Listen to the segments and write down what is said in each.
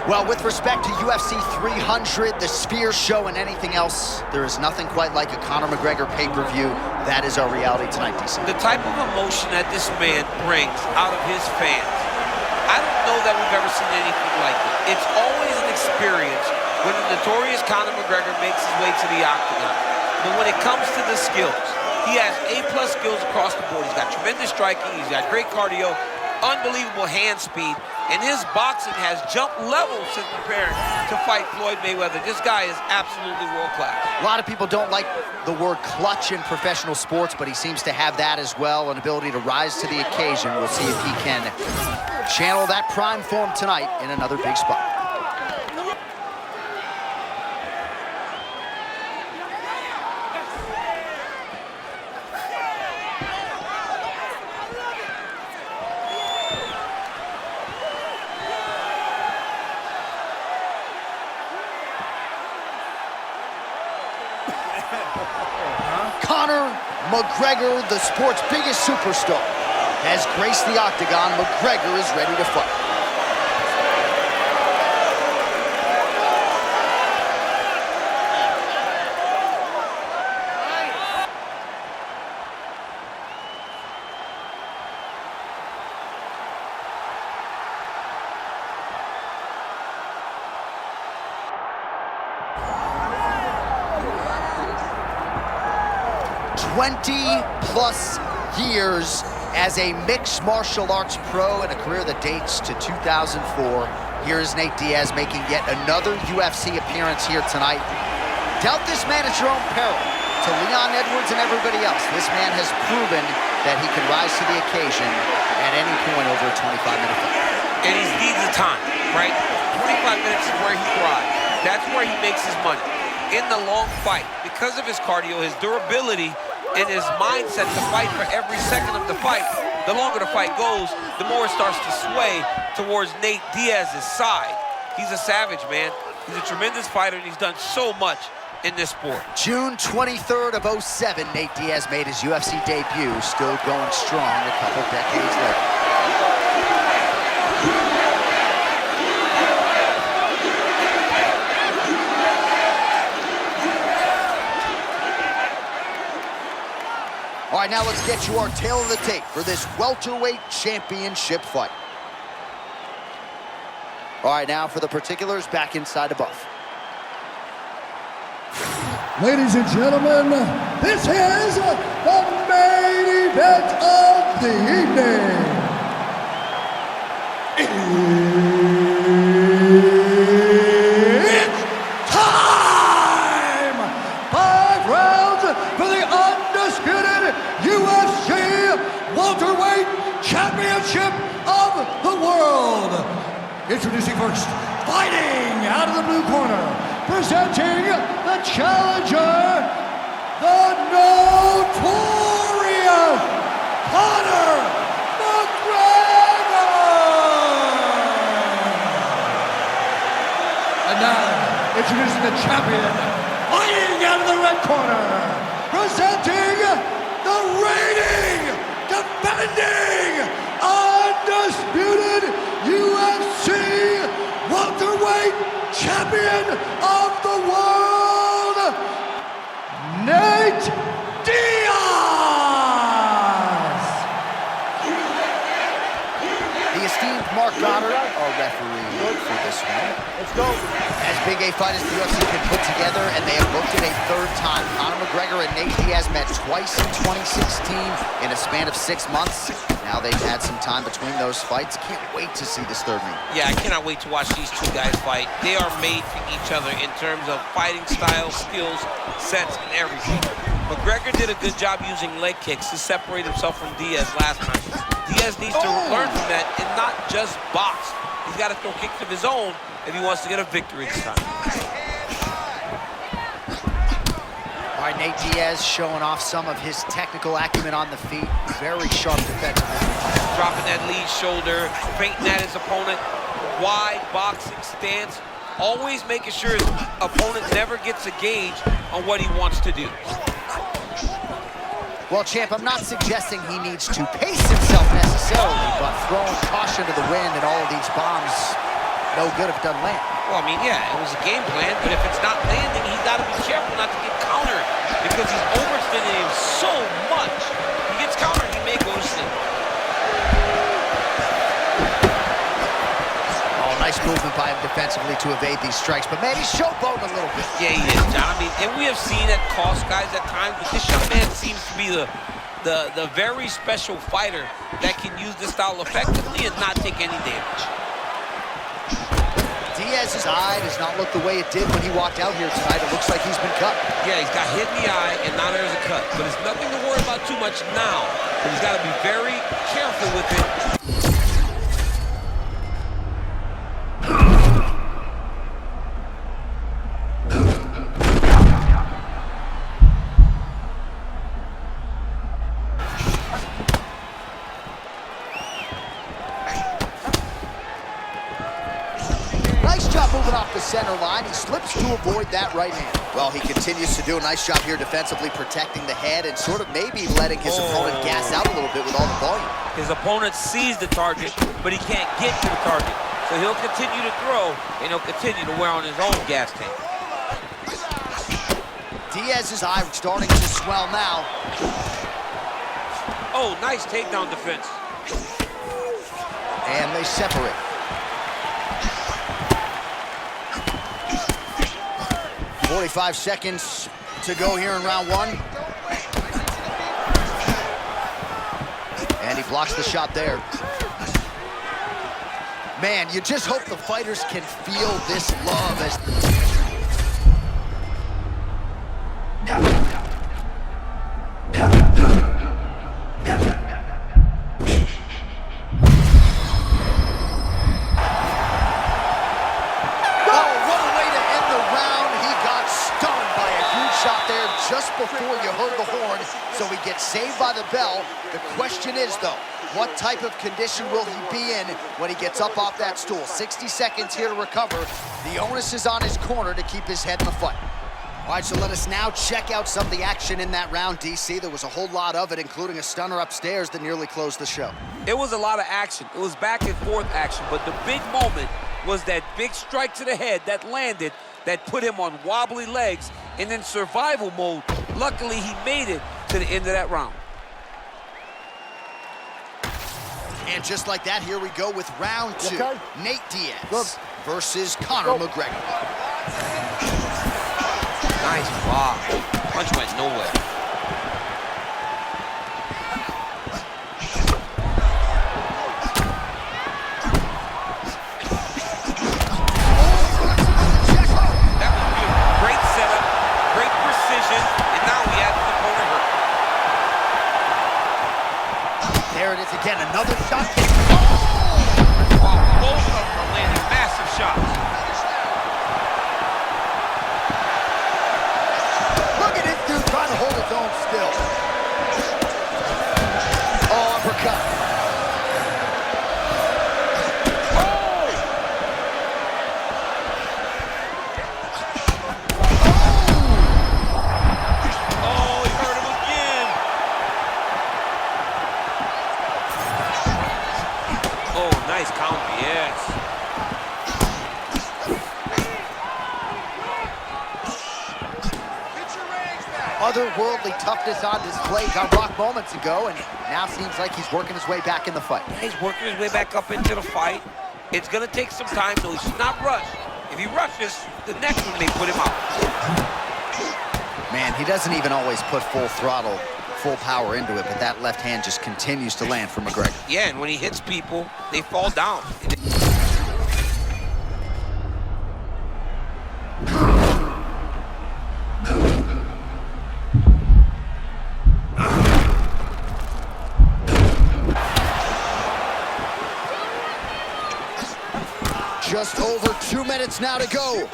Well, with respect to UFC 300, the Sphere Show, and anything else, there is nothing quite like a Conor McGregor pay-per-view. That is our reality tonight, DC. The type of emotion that this man brings out of his fans, I don't know that we've ever seen anything like it. It's always an experience when the notorious Conor McGregor makes his way to the octagon. But when it comes to the skills, he has A-plus skills across the board. He's got tremendous striking, he's got great cardio, unbelievable hand speed, and his boxing has jumped levels since preparing to fight Floyd Mayweather. This guy is absolutely world-class. A lot of people don't like the word clutch in professional sports, but he seems to have that as well, an ability to rise to the occasion. We'll see if he can channel that prime form tonight in another big spot. Conor McGregor, the sport's biggest superstar, has graced the octagon. McGregor is ready to fight. +20 years as a mixed martial arts pro and a career that dates to 2004. Here is Nate Diaz making yet another UFC appearance here tonight. Doubt this man at your own peril. To Leon Edwards and everybody else, this man has proven that he can rise to the occasion at any point over a 25-minute fight. And he needs the time, right? 25 minutes is where he thrives. That's where he makes his money. In the long fight, because of his cardio, his durability, and his mindset to fight for every second of the fight, the longer the fight goes, the more it starts to sway towards Nate Diaz's side. He's a savage, man. He's a tremendous fighter, and he's done so much in this sport. June 23rd of '07, Nate Diaz made his UFC debut, still going strong a couple decades later. All right, now let's get you our tail of the tape for this welterweight championship fight. All right, now for the particulars, back inside the buff. Ladies and gentlemen, this is the main event of the evening. It's time! 5 rounds for the undisputed UFC welterweight championship of the world. Introducing first, fighting out of the blue corner, presenting the challenger, the notorious Conor McGregor. And now, introducing the champion, fighting out of the red corner, presenting the reigning, defending, undisputed UFC welterweight champion of the world, Nate Diaz. The esteemed Mark Goddard, our referee for this one. Let's go. As big a fight as the UFC can put together, and they have booked it a 3rd time. Conor McGregor and Nate Diaz met twice in 2016 in a span of 6 months. Now they've had some time between those fights. Can't wait to see this 3rd meet. Yeah, I cannot wait to watch these two guys fight. They are made for each other in terms of fighting style, skills, sets, and everything. McGregor did a good job using leg kicks to separate himself from Diaz last time. Diaz needs to learn from that and not just box. He's got to throw kicks of his own if he wants to get a victory this time. All right, Nate Diaz showing off some of his technical acumen on the feet. Very sharp defensively. Dropping that lead shoulder, feinting at his opponent. Wide boxing stance. Always making sure his opponent never gets a gauge on what he wants to do. Well, champ, I'm not suggesting he needs to pace himself necessarily, but throwing caution to the wind and all of these bombs no good if it doesn't land. Well, I mean, yeah, it was a game plan, but if it's not landing, he's got to be careful not to get countered because he's overextending him so much. He gets countered, he may go to sleep. Oh, nice movement by him defensively to evade these strikes, but man, he's showboating a little bit. Yeah, he is, John. I mean, and we have seen that cost guys at times, but this young man seems to be the very special fighter that can use this style effectively and not take any damage. Diaz's eye does not look the way it did when he walked out here tonight. It looks like he's been cut. Yeah, he's got hit in the eye, and now there's a cut. But it's nothing to worry about too much now. But he's got to be very careful with it. Nice job moving off the center line. He slips to avoid that right hand. Well, he continues to do a nice job here defensively protecting the head and sort of maybe letting his opponent gas out a little bit with all the volume. His opponent sees the target, but he can't get to the target. So he'll continue to throw, and he'll continue to wear on his own gas tank. Diaz's eye starting to swell now. Oh, nice takedown defense. And they separate. "45 seconds to go here in round one." And he blocks the shot there. Man, you just hope the fighters can feel this love as... just before you heard the horn, so he gets saved by the bell. The question is, though, what type of condition will he be in when he gets up off that stool? 60 seconds here to recover. The onus is on his corner to keep his head in the fight. All right, so let us now check out some of the action in that round, DC. There was a whole lot of it, including a stunner upstairs that nearly closed the show. It was a lot of action. It was back and forth action, but the big moment was that big strike to the head that landed, that put him on wobbly legs and in survival mode. Luckily, he made it to the end of that round. And just like that, here we go with round two. Okay. Nate Diaz versus Conor McGregor. Nice block. Punch went nowhere. There it is again, another shot. Oh! Wow, both of them are landing massive shots. Look at this dude trying to hold his own still. Oh, uppercut. Nice counter, yes. Otherworldly toughness on display. Got rocked moments ago, and now seems like he's working his way back in the fight. Yeah, he's working his way back up into the fight. It's going to take some time, though. He should not rush. If he rushes, the next one may put him out. Man, he doesn't even always put full throttle, full power into it, but that left hand just continues to land for McGregor. Yeah, and when he hits people, they fall down. Just over 2 minutes now to go.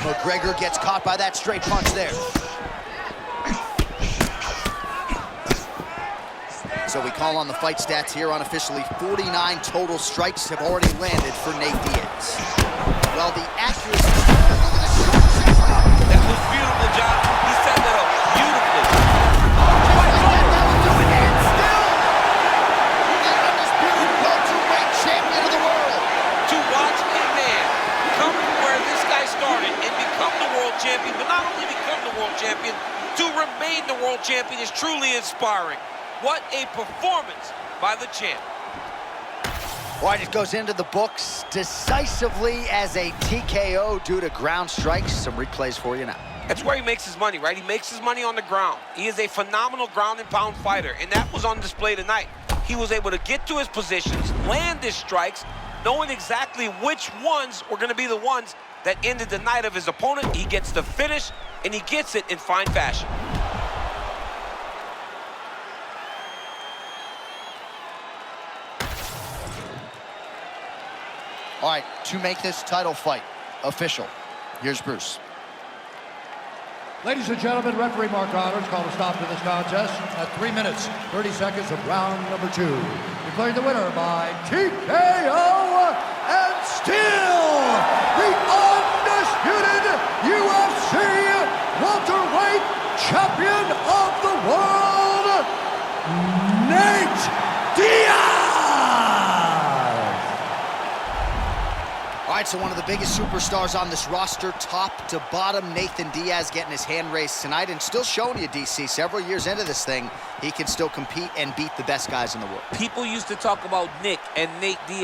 McGregor gets caught by that straight punch there. So we call on the fight stats here unofficially. 49 total strikes have already landed for Nate Diaz. Well, the accuracy... That was beautiful, John. He set that up beautifully. To watch remain the world champion is truly inspiring. What a performance by the champ. All right, it goes into the books decisively as a TKO due to ground strikes. Some replays for you now. That's where he makes his money, right? He makes his money on the ground. He is a phenomenal ground and pound fighter, and that was on display tonight. He was able to get to his positions, land his strikes, knowing exactly which ones were going to be the ones that ended the night of his opponent. He gets the finish, and he gets it in fine fashion. All right, to make this title fight official, here's Bruce. Ladies and gentlemen, referee Mark Roberts called a stop to this contest at 3 minutes, 30 seconds of round number 2. Declared the winner by TKO and still the undisputed UFC welterweight champion of the world, Nate Diaz! All right, so one of the biggest superstars on this roster, top to bottom, Nathan Diaz getting his hand raised tonight and still showing you, DC, several years into this thing, he can still compete and beat the best guys in the world. People used to talk about Nick and Nate Diaz.